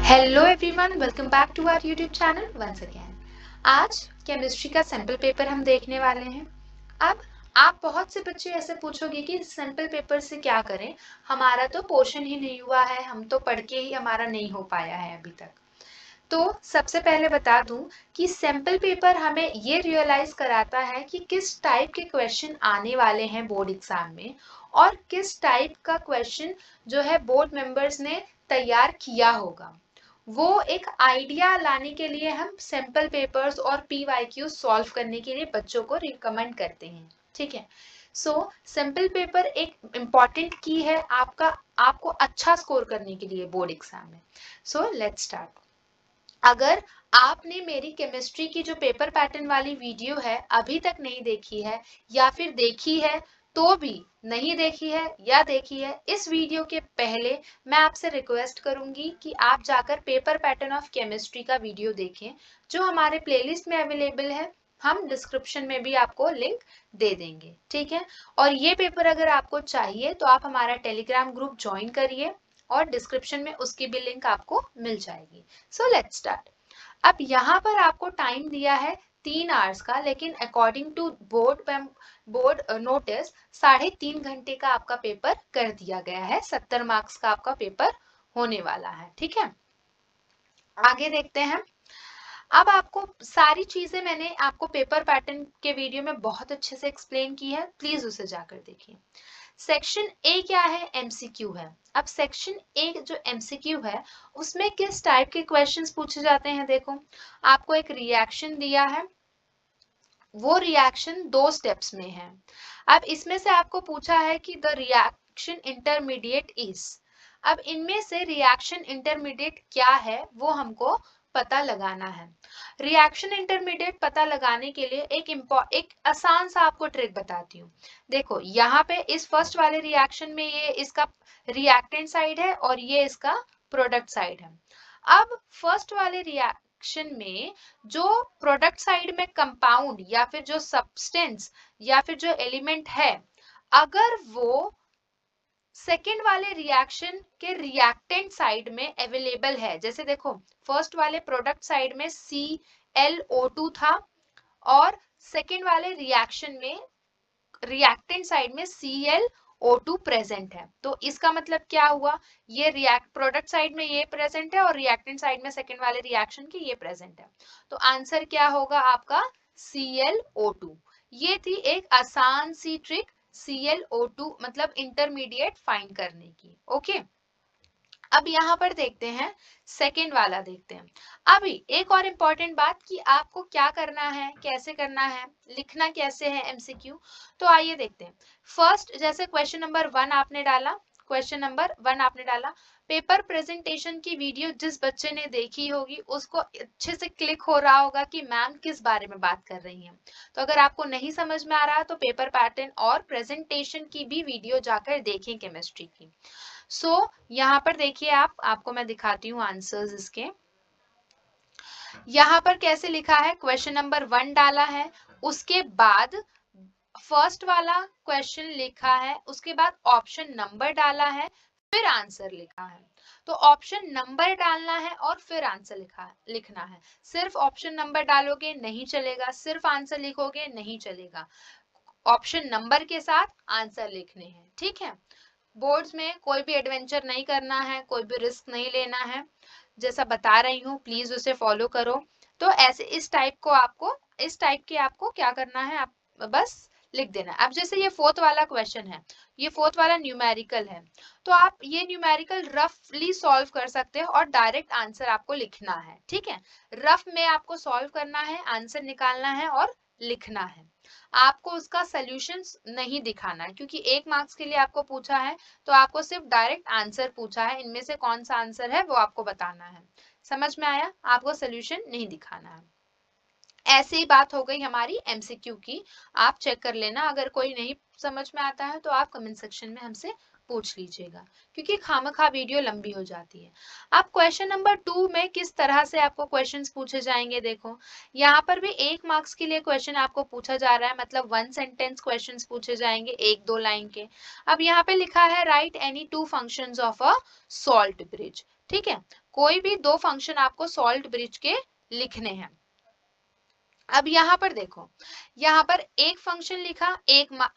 Hello everyone, welcome back to our YouTube channel once again. आज chemistry का sample paper हम देखने वाले हैं। अब आप बहुत से बच्चे ऐसे पूछोगे कि सैंपल पेपर से क्या करें, हमारा तो पोर्शन ही नहीं हुआ है, हम तो पढ़ के ही हमारा नहीं हो पाया है अभी तक। तो सबसे पहले बता दूं कि सैंपल पेपर हमें ये रियलाइज कराता है कि किस टाइप के क्वेश्चन आने वाले हैं बोर्ड एग्जाम में और किस टाइप का क्वेश्चन जो है बोर्ड मेंबर्स ने तैयार किया होगा। वो एक आइडिया लाने के लिए हम सैंपल पेपर्स और पीवाईक्यू सॉल्व करने के लिए बच्चों को रिकमेंड करते हैं। ठीक है, सो सैंपल पेपर एक इम्पॉर्टेंट की है आपको अच्छा स्कोर करने के लिए बोर्ड एग्जाम में। So let's start. अगर आपने मेरी केमिस्ट्री की जो पेपर पैटर्न वाली वीडियो है अभी तक नहीं देखी है या फिर देखी है तो भी नहीं देखी है या देखी है, इस वीडियो के पहले मैं आपसे रिक्वेस्ट करूंगी कि आप जाकर पेपर पैटर्न ऑफ केमिस्ट्री का वीडियो देखें जो हमारे प्लेलिस्ट में अवेलेबल है। हम डिस्क्रिप्शन में भी आपको लिंक दे देंगे, ठीक है। और ये पेपर अगर आपको चाहिए तो आप हमारा टेलीग्राम ग्रुप ज्वाइन करिए और डिस्क्रिप्शन में उसकी भी लिंक आपको मिल जाएगी। So let's start. अब यहाँ पर आपको टाइम दिया है 3 आवर्स का, लेकिन अकॉर्डिंग टू बोर्ड नोटिस 3.5 घंटे का आपका पेपर कर दिया गया है। 70 मार्क्स का आपका पेपर होने वाला है, ठीक है। आगे देखते हैं। अब आपको सारी चीजें मैंने आपको पेपर पैटर्न के वीडियो में बहुत अच्छे से एक्सप्लेन की है, प्लीज उसे जाकर देखिए। सेक्शन ए क्या है? एमसीक्यू है। अब सेक्शन ए जो एमसीक्यू है उसमें किस टाइप के क्वेश्चंस पूछे जाते हैं, देखो आपको एक रिएक्शन दिया है, वो रिएक्शन 2 स्टेप्स में है। अब इसमें से आपको पूछा है कि द रिएक्शन इंटरमीडिएट इज। अब इनमें से रिएक्शन इंटरमीडिएट क्या है वो हमको पता लगाना है। रिएक्शन इंटरमीडिएट पता लगाने के लिए एक आसान सा आपको ट्रिक बताती हूँ। देखो यहाँ पे इस फर्स्ट वाले रिएक्शन में ये इसका रिएक्टेंट साइड है और ये इसका प्रोडक्ट साइड है। अब फर्स्ट वाले रिएक्शन में जो प्रोडक्ट साइड में कंपाउंड या फिर जो सब्सटेंस या फिर जो एलिमेंट है, अगर वो सेकेंड वाले रिएक्शन के रिएक्टेंट साइड में अवेलेबल है, जैसे देखो फर्स्ट वाले प्रोडक्ट साइड में ClO2 था और सेकेंड वाले रिएक्शन में रिएक्टेंट साइड में ClO2 प्रेजेंट है, तो इसका मतलब क्या हुआ, ये प्रोडक्ट साइड में ये प्रेजेंट है और रिएक्टेंट साइड में सेकेंड वाले रिएक्शन के ये प्रेजेंट है, तो आंसर क्या होगा आपका ClO2। ये थी एक आसान सी ट्रिक ClO2 मतलब इंटरमीडिएट फाइंड करने की। ओके, अब यहाँ पर देखते हैं सेकेंड वाला देखते हैं। अभी एक और इम्पॉर्टेंट बात कि आपको क्या करना है, कैसे करना है, लिखना कैसे है एमसीक्यू, तो आइए देखते हैं। फर्स्ट जैसे क्वेश्चन नंबर 1 आपने डाला, पेपर प्रेजेंटेशन की वीडियो जिस बच्चे ने देखी होगी उसको अच्छे से क्लिक हो रहा होगा कि मैम किस बारे में बात कर रही हैं। तो अगर आपको नहीं समझ में आ रहा तो पेपर पैटर्न और प्रेजेंटेशन की भी वीडियो जाकर देखें केमिस्ट्री की। यहाँ पर देखिए आपको मैं दिखाती हूँ आंसर्स इसके। यहाँ पर कैसे लिखा है, क्वेश्चन नंबर 1 डाला है, उसके बाद फर्स्ट वाला क्वेश्चन लिखा है, उसके बाद ऑप्शन नंबर डाला है, फिर आंसर लिखा है। तो ऑप्शन नंबर डालना है और फिर आंसर लिखना है। सिर्फ ऑप्शन नंबर डालोगे नहीं चलेगा, सिर्फ आंसर लिखोगे नहीं चलेगा, ऑप्शन नंबर के साथ आंसर लिखने हैं, ठीक है। बोर्ड्स में कोई भी एडवेंचर नहीं करना है, कोई भी रिस्क नहीं लेना है, जैसा बता रही हूँ प्लीज उसे फॉलो करो। तो ऐसे इस टाइप के आपको क्या करना है, आप बस लिख देना। अब जैसे ये फोर्थ वाला क्वेश्चन है, ये फोर्थ वाला न्यूमेरिकल है, तो आप ये न्यूमेरिकल रफली सॉल्व कर सकते हैं और डायरेक्ट आंसर आपको लिखना है, ठीक है। रफ में आपको सॉल्व करना है, आंसर निकालना है और लिखना है। आपको उसका सोल्यूशन नहीं दिखाना है क्योंकि 1 मार्क्स के लिए आपको पूछा है, तो आपको सिर्फ डायरेक्ट आंसर पूछा है, इनमें से कौन सा आंसर है वो आपको बताना है। समझ में आया, आपको सोल्यूशन नहीं दिखाना है। ऐसे ही बात हो गई हमारी एमसीक्यू की, आप चेक कर लेना, अगर कोई नहीं समझ में आता है तो आप कमेंट सेक्शन में हमसे पूछ लीजिएगा, क्योंकि खामखा वीडियो लंबी हो जाती है। अब क्वेश्चन नंबर 2 में किस तरह से आपको क्वेश्चंस पूछे जाएंगे, देखो यहाँ पर भी 1 मार्क्स के लिए क्वेश्चन आपको पूछा जा रहा है, मतलब 1 सेंटेंस क्वेश्चंस पूछे जाएंगे 1-2 लाइन के। अब यहाँ पे लिखा है right any 2 functions of a salt bridge. ठीक है, कोई भी 2 फंक्शन आपको सॉल्ट ब्रिज के लिखने हैं। अब यहाँ पर देखो, यहाँ पर एक फंक्शन लिखा,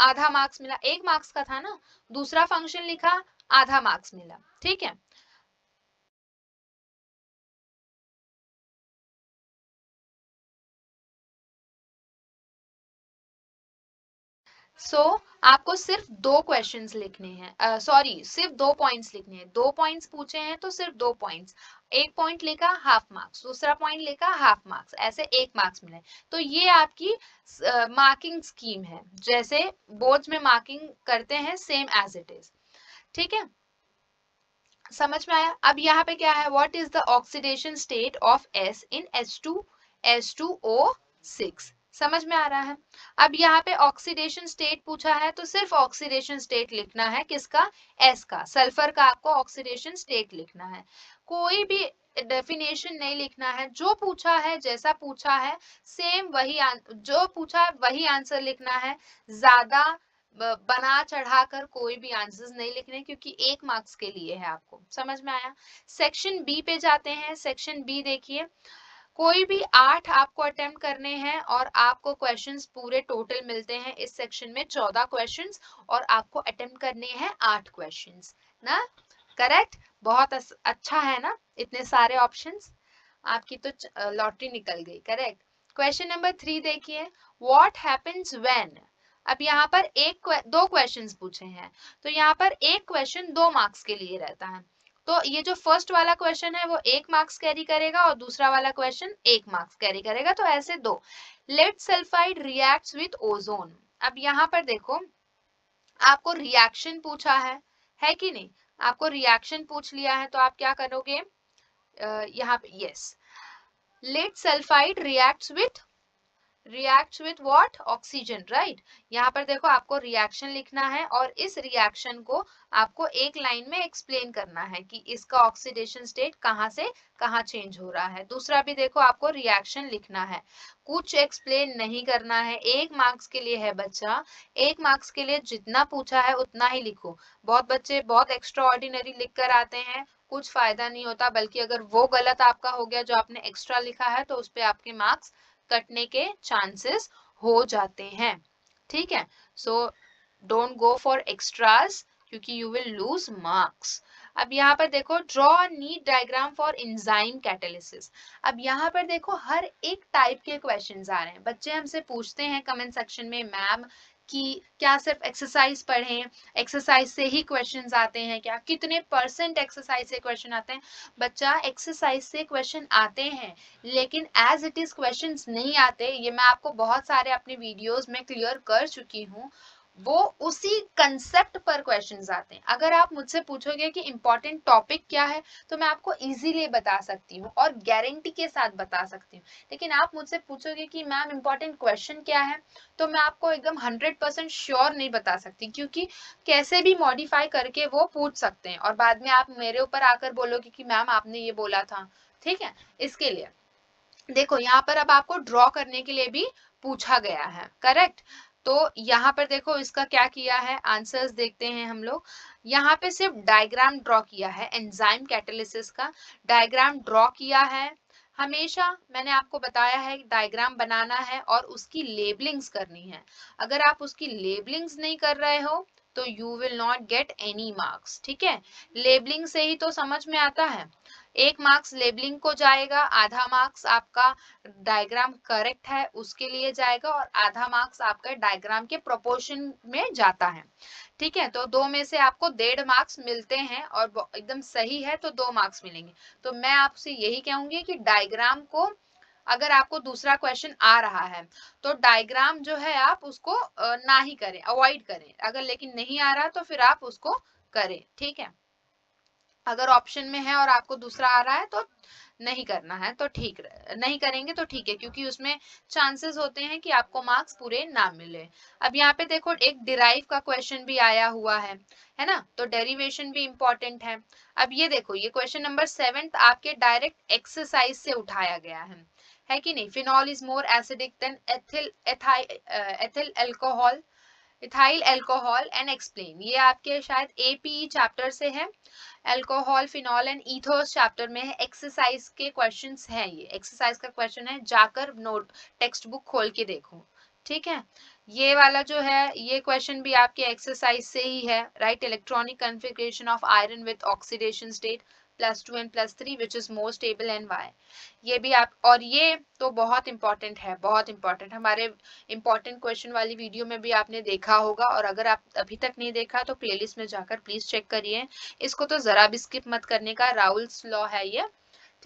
आधा मार्क्स मिला, 1 मार्क्स का था ना, दूसरा फंक्शन लिखा, आधा मार्क्स मिला। ठीक है, आपको सिर्फ 2 क्वेश्चंस लिखने हैं, सॉरी सिर्फ 2 पॉइंट्स लिखने हैं। 2 पॉइंट्स पूछे हैं तो सिर्फ 2 पॉइंट्स, 1 पॉइंट लिखा हाफ मार्क्स, दूसरा पॉइंट लिखा हाफ मार्क्स, ऐसे 1 मार्क्स मिले। तो ये आपकी मार्किंग स्कीम है, जैसे बोर्ड्स में मार्किंग करते हैं, सेम एज इट इज। ठीक है, समझ में आया। अब यहाँ पे क्या है, what is the oxidation state of S in H2O6, समझ में आ रहा है। अब यहाँ पे ऑक्सीडेशन स्टेट पूछा है तो सिर्फ ऑक्सीडेशन स्टेट लिखना है, किसका, S का, सल्फर का आपको ऑक्सीडेशन स्टेट लिखना है, कोई भी डेफिनेशन नहीं लिखना है। जो पूछा है, जैसा पूछा है सेम वही जो पूछा है वही आंसर लिखना है, ज्यादा बना चढ़ाकर कोई भी आंसर्स नहीं लिखने, क्योंकि 1 मार्क्स के लिए है। आपको समझ में आया। सेक्शन बी पे जाते हैं। सेक्शन बी देखिए, कोई भी 8 आपको अटेम्प्ट करने हैं और आपको क्वेश्चंस पूरे टोटल मिलते हैं इस सेक्शन में 14 क्वेश्चंस, और आपको अटेम्प्ट करने हैं 8 क्वेश्चंस ना, करेक्ट। बहुत अच्छा है ना, इतने सारे ऑप्शंस, आपकी तो लॉटरी निकल गई, करेक्ट। क्वेश्चन नंबर 3 देखिए, व्हाट हैपेंस व्हेन। अब यहाँ पर 2 क्वेश्चंस पूछे हैं, तो यहाँ पर एक क्वेश्चन 2 मार्क्स के लिए रहता है। तो ये जो फर्स्ट वाला क्वेश्चन है वो 1 मार्क्स कैरी करेगा और दूसरा वाला क्वेश्चन 1 मार्क्स कैरी करेगा, तो ऐसे 2। Lead sulphide reacts with ozone. अब यहाँ पर देखो, आपको रिएक्शन पूछा है कि नहीं, आपको रिएक्शन पूछ लिया है, तो आप क्या करोगे, यहाँ पे yes, lead sulphide reacts with what, oxygen, right. यहाँ पर देखो आपको रिएक्शन लिखना है और इस रिएक्शन को आपको एक लाइन में एक्सप्लेन करना है कि इसका ऑक्सीडेशन स्टेट कहाँ से कहाँ चेंज हो रहा है। दूसरा भी देखो, आपको रिएक्शन लिखना है, कुछ एक्सप्लेन नहीं करना है। 1 मार्क्स के लिए है बच्चा, 1 मार्क्स के लिए जितना पूछा है उतना ही लिखो। बहुत बच्चे बहुत एक्स्ट्रा ऑर्डिनरी लिख कर आते हैं, कुछ फायदा नहीं होता, बल्कि अगर वो गलत आपका हो गया जो आपने एक्स्ट्रा लिखा है, तो उस पर आपके मार्क्स कटने के चांसेस हो जाते हैं। ठीक है, so don't go for extras, क्योंकि यू विल लूज मार्क्स। अब यहाँ पर देखो, draw NEET diagram for enzyme catalysis. अब यहाँ पर देखो, हर एक टाइप के क्वेश्चंस आ रहे हैं। बच्चे हमसे पूछते हैं कमेंट सेक्शन में, मैम कि क्या सिर्फ एक्सरसाइज पढ़ें, एक्सरसाइज से ही क्वेश्चंस आते हैं क्या, कितने % एक्सरसाइज से क्वेश्चन आते हैं। बच्चा, एक्सरसाइज से क्वेश्चन आते हैं, लेकिन एज इट इज क्वेश्चंस नहीं आते। ये मैं आपको बहुत सारे अपने वीडियोस में क्लियर कर चुकी हूँ। वो उसी कंसेप्ट पर क्वेश्चंस आते हैं। अगर आप मुझसे पूछोगे कि इंपॉर्टेंट टॉपिक क्या है, तो मैं आपको इजीली बता सकती हूँ और गारंटी के साथ बता सकती हूँ। लेकिन आप मुझसे पूछोगे कि मैम इंपॉर्टेंट क्वेश्चन क्या है, तो मैं आपको एकदम 100% श्योर नहीं बता सकती, क्योंकि कैसे भी मॉडिफाई करके वो पूछ सकते हैं और बाद में आप मेरे ऊपर आकर बोलोगे कि मैम आपने ये बोला था। ठीक है, इसके लिए देखो, यहाँ पर अब आपको ड्रॉ करने के लिए भी पूछा गया है, करेक्ट। तो यहाँ पर देखो, इसका क्या किया है, आंसर्स देखते हैं हम लोग। यहाँ पे सिर्फ डायग्राम ड्रॉ किया है, एंजाइम कैटालिसिस का डायग्राम ड्रॉ किया है। हमेशा मैंने आपको बताया है डायग्राम बनाना है और उसकी लेबलिंग्स करनी है। अगर आप उसकी लेबलिंग्स नहीं कर रहे हो तो you will not get any marks. ठीक है, लेबलिंग से ही तो समझ में आता है। 1 मार्क्स लेबलिंग को जाएगा, आधा मार्क्स आपका डायग्राम करेक्ट है उसके लिए जाएगा, और आधा मार्क्स आपका डायग्राम के प्रोपोर्शन में जाता है। ठीक है, तो 2 में से आपको 1.5 मार्क्स मिलते हैं और एकदम सही है तो 2 मार्क्स मिलेंगे। तो मैं आपसे यही कहूंगी कि डायग्राम को, अगर आपको दूसरा क्वेश्चन आ रहा है तो डायग्राम जो है आप उसको ना ही करें, अवॉइड करें। अगर लेकिन नहीं आ रहा तो फिर आप उसको करें। ठीक है, अगर ऑप्शन में है और आपको दूसरा आ रहा है तो नहीं करना है, तो ठीक, नहीं करेंगे तो ठीक है, क्योंकि उसमें चांसेस होते हैं कि आपको मार्क्स पूरे ना मिले। अब यहाँ पे देखो एक डिराइव का क्वेश्चन भी आया हुआ है ना, तो डेरिवेशन भी इंपॉर्टेंट है। अब ये देखो, ये क्वेश्चन नंबर 7 आपके डायरेक्ट एक्सरसाइज से उठाया गया है कि नहीं। Phenol is more acidic then ethyl alcohol, ethyl alcohol and explain. ये आपके शायद एपीई चैप्टर से है, alcohol, phenol and ethers chapter में है, एक्सरसाइज के क्वेश्चंस हैं। ये एक्सरसाइज का क्वेश्चन है, जाकर नोट टेक्स्ट बुक खोल के देखो, ठीक है। ये वाला जो है ये क्वेश्चन भी आपके एक्सरसाइज से ही है, right. Electronic configuration of iron with oxidation state +2 and +3 which is more stable and why. ये भी आप, और ये तो बहुत इंपॉर्टेंट है, बहुत इंपॉर्टेंट। हमारे इंपॉर्टेंट क्वेश्चन वाली वीडियो में भी आपने देखा होगा, और अगर आप अभी तक नहीं देखा तो प्लेलिस्ट में जाकर प्लीज चेक करिए। इसको तो जरा भी स्किप मत करने का, राउल्स लॉ है ये,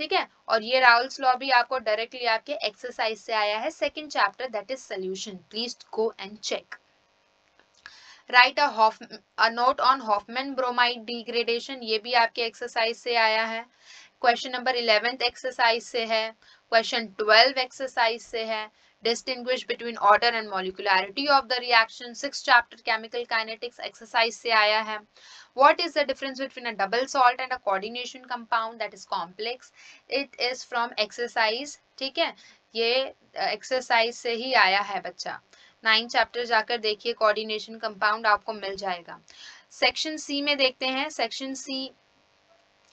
ठीक है। और ये राउल्स लॉ भी आपको डायरेक्टली आपके एक्सरसाइज से आया है, second chapter, that is solution. Please go and check. Right a note on Hoffmann bromide degradation, ये भी आपके एक्सरसाइज से आया है। क्वेश्चन नंबर 11 एक्सरसाइज से है, क्वेश्चन 12 एक्सरसाइज से है। Distinguish between order and molecularity of the reaction, 6 chapter chemical kinetics exercise से आया है। What is the difference between a double salt and a coordination compound that is complex? It is from exercise, ठीक है। ये exercise से ही आया है बच्चा। 9 चैप्टर जाकर देखिए, कोऑर्डिनेशन कंपाउंड आपको मिल जाएगा। सेक्शन सी में देखते हैं, सेक्शन सी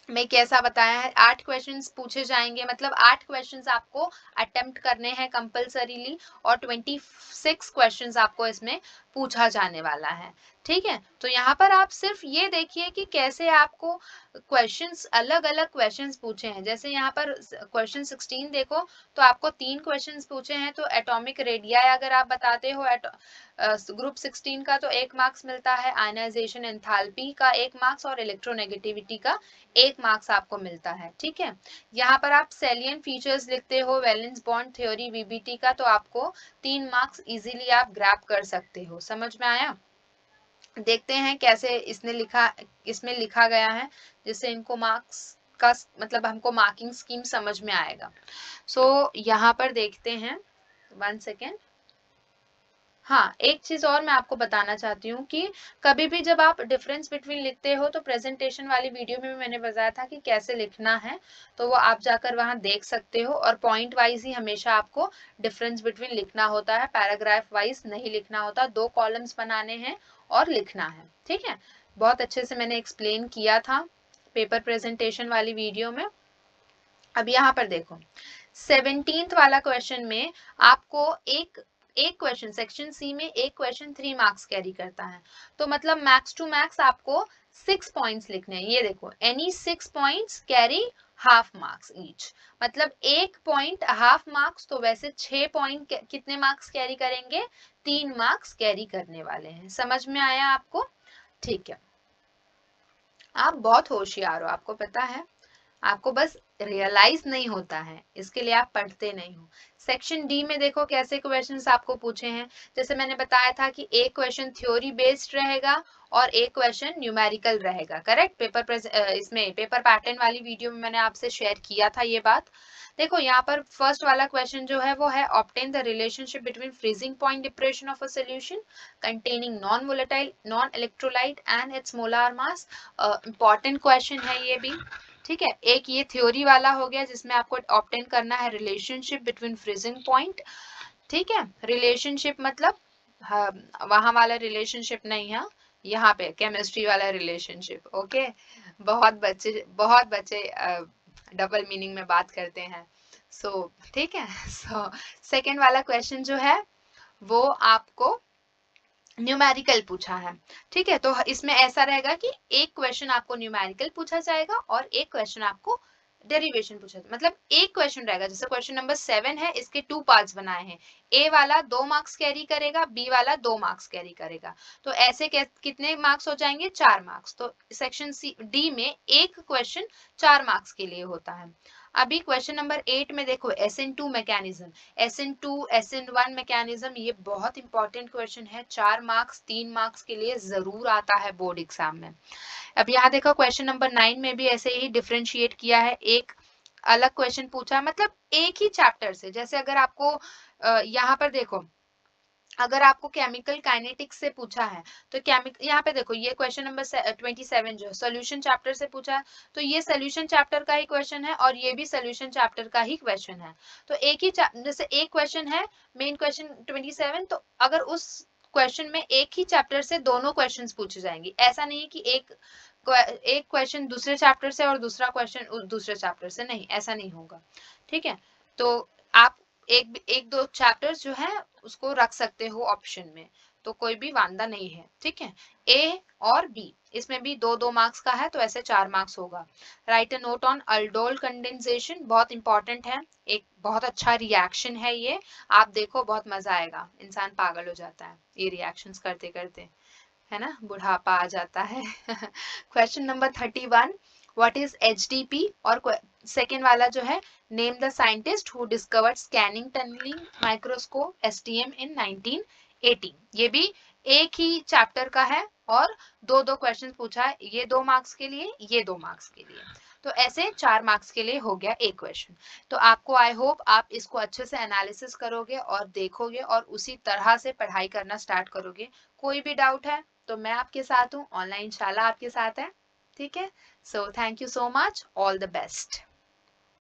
में कैसा बताया है। 8 क्वेश्चंस पूछे जाएंगे, मतलब 8 क्वेश्चंस आपको अटेम्प्ट करने हैं कंपल्सरीली, और 26 क्वेश्चंस आपको इसमें पूछा जाने वाला है, ठीक है। तो यहाँ पर आप सिर्फ ये देखिए कि कैसे आपको क्वेश्चंस, अलग अलग क्वेश्चंस पूछे हैं। जैसे यहाँ पर क्वेश्चन 16 देखो, तो आपको 3 क्वेश्चंस पूछे हैं, तो एटॉमिक रेडियाई अगर आप बताते हो ग्रुप 16 का तो 1 मार्क्स मिलता है, आयनाइजेशन एंथैल्पी का 1 मार्क्स, और इलेक्ट्रोनेगेटिविटी का 1 मार्क्स आपको मिलता है, ठीक है। यहाँ पर आप सेलियन फीचर्स लिखते हो, वैलेंस बॉन्ड थ्योरी वीबीटी का, तो आपको 3 मार्क्स इजीली आप ग्रैब कर सकते हो। समझ में आया? देखते हैं कैसे इसमें लिखा गया है, जिससे इनको मार्क्स का मतलब हमको मार्किंग स्कीम समझ में आएगा। सो यहाँ पर देखते हैं, 1 सेकेंड। हाँ, एक चीज और मैं आपको बताना चाहती हूँ कि कभी भी जब आप डिफरेंस बिटवीन लिखते हो, तो प्रेजेंटेशन वाली वीडियो में भी मैंने बताया था कि कैसे लिखना है, तो वो आप जाकर वहां देख सकते हो। और पॉइंट वाइज ही हमेशा आपको डिफरेंस बिटवीन लिखना होता है, पैराग्राफ वाइज नहीं लिखना होता। 2 कॉलम्स बनाने हैं और लिखना है, ठीक है। बहुत अच्छे से मैंने एक्सप्लेन किया था पेपर प्रेजेंटेशन वाली वीडियो में। अब यहाँ पर देखो, 17th वाला क्वेश्चन में आपको एक क्वेश्चन, सेक्शन सी में एक क्वेश्चन 3 मार्क्स कैरी करता है, तो मतलब मैक्स टू मैक्स आपको 6 पॉइंट्स लिखने हैं। ये देखो, any 6 points carry half marks each, मतलब 1 पॉइंट हाफ मार्क्स, तो वैसे 6 पॉइंट कितने मार्क्स कैरी करेंगे? 3 मार्क्स कैरी करने वाले हैं। समझ में आया आपको? ठीक है, आप बहुत होशियार हो, आपको पता है, आपको बस रियलाइज नहीं होता है, इसके लिए आप पढ़ते नहीं हो। सेक्शन डी में देखो कैसे क्वेश्चंस आपको पूछे हैं। जैसे मैंने बताया था कि एक क्वेश्चन थ्योरी बेस्ड रहेगा और एक क्वेश्चन न्यूमेरिकल रहेगा, करेक्ट। इसमें पेपर पैटर्न वाली वीडियो में मैंने आपसे शेयर किया था ये बात। देखो यहाँ पर फर्स्ट वाला क्वेश्चन जो है वो है, obtain the relationship between freezing point depression of a solution containing non volatile non electrolyte and it's molar mass. Important question है ये भी, ठीक है। एक ये थ्योरी वाला हो गया जिसमें आपको ऑब्टेन करना है रिलेशनशिप बिटवीन फ्रीजिंग पॉइंट, ठीक है। रिलेशनशिप मतलब वहां वाला रिलेशनशिप नहीं है, यहाँ पे केमिस्ट्री वाला रिलेशनशिप, ओके। बहुत बच्चे डबल मीनिंग में बात करते हैं, सो ठीक है। सो सेकेंड वाला क्वेश्चन जो है वो आपको न्यूमेरिकल पूछा है, ठीक है। तो इसमें ऐसा रहेगा कि एक क्वेश्चन आपको न्यूमेरिकल पूछा जाएगा और एक क्वेश्चन आपको डेरिवेशन पूछा जाएगा, मतलब एक क्वेश्चन रहेगा। जैसे क्वेश्चन नंबर 7 है, इसके 2 पार्ट्स बनाए हैं, ए वाला 2 मार्क्स कैरी करेगा, बी वाला 2 मार्क्स कैरी करेगा, तो ऐसे कितने मार्क्स हो जाएंगे? 4 मार्क्स। तो सेक्शन डी में एक क्वेश्चन 4 मार्क्स के लिए होता है। अभी क्वेश्चन नंबर 8 में देखो SN2 mechanism, SN2 SN1 mechanism, ये बहुत इंपॉर्टेंट क्वेश्चन है, 4 मार्क्स 3 मार्क्स के लिए जरूर आता है बोर्ड एग्जाम में। अब यहाँ देखो क्वेश्चन नंबर 9 में भी ऐसे ही डिफरेंशिएट किया है, एक अलग क्वेश्चन पूछा है, मतलब एक ही चैप्टर से। जैसे अगर आपको यहाँ पर देखो, अगर आपको केमिकल काइनेटिक्स से पूछा है तो यहाँ पे देखो ये क्वेश्चन नंबर 27 जो है सोल्यूशन चैप्टर से पूछा है, तो ये सोल्यूशन चैप्टर का ही क्वेश्चन है और ये भी सोल्यूशन चैप्टर का ही क्वेश्चन है। तो एक ही जैसे एक क्वेश्चन है मेन क्वेश्चन 27, तो अगर उस क्वेश्चन में एक ही चैप्टर से दोनों क्वेश्चन पूछे जाएंगे, ऐसा नहीं है कि एक क्वेश्चन दूसरे चैप्टर से और दूसरा क्वेश्चन दूसरे चैप्टर से, नहीं, ऐसा नहीं होगा। ठीक है, तो आप एक दो चैप्टर्स जो है उसको रख सकते हो ऑप्शन में, तो कोई भी वांदा नहीं है। ठीक है, ए और बी इसमें भी 2-2 मार्क्स का है, तो ऐसे 4 मार्क्स होगा। Right a note on aldol condensation, बहुत इंपॉर्टेंट है, एक बहुत अच्छा रिएक्शन है ये, आप देखो बहुत मजा आएगा, इंसान पागल हो जाता है ये रिएक्शंस करते करते, है ना, बुढ़ापा आ जाता है। Question number 31, what is HDP, और सेकेंड वाला जो है name the scientist who discovered scanning tunneling microscope STM in 1918। ये भी एक ही चैप्टर का है और 2-2 क्वेश्चन पूछा है, ये 2 मार्क्स के लिए, ये 2 मार्क्स के लिए, तो ऐसे 4 मार्क्स के लिए हो गया एक क्वेश्चन। तो आपको आई होप आप इसको अच्छे से एनालिसिस करोगे और देखोगे और उसी तरह से पढ़ाई करना स्टार्ट करोगे। कोई भी डाउट है तो मैं आपके साथ हूँ, ऑनलाइन शाला आपके साथ है। ठीक है, so thank you so much, all the best.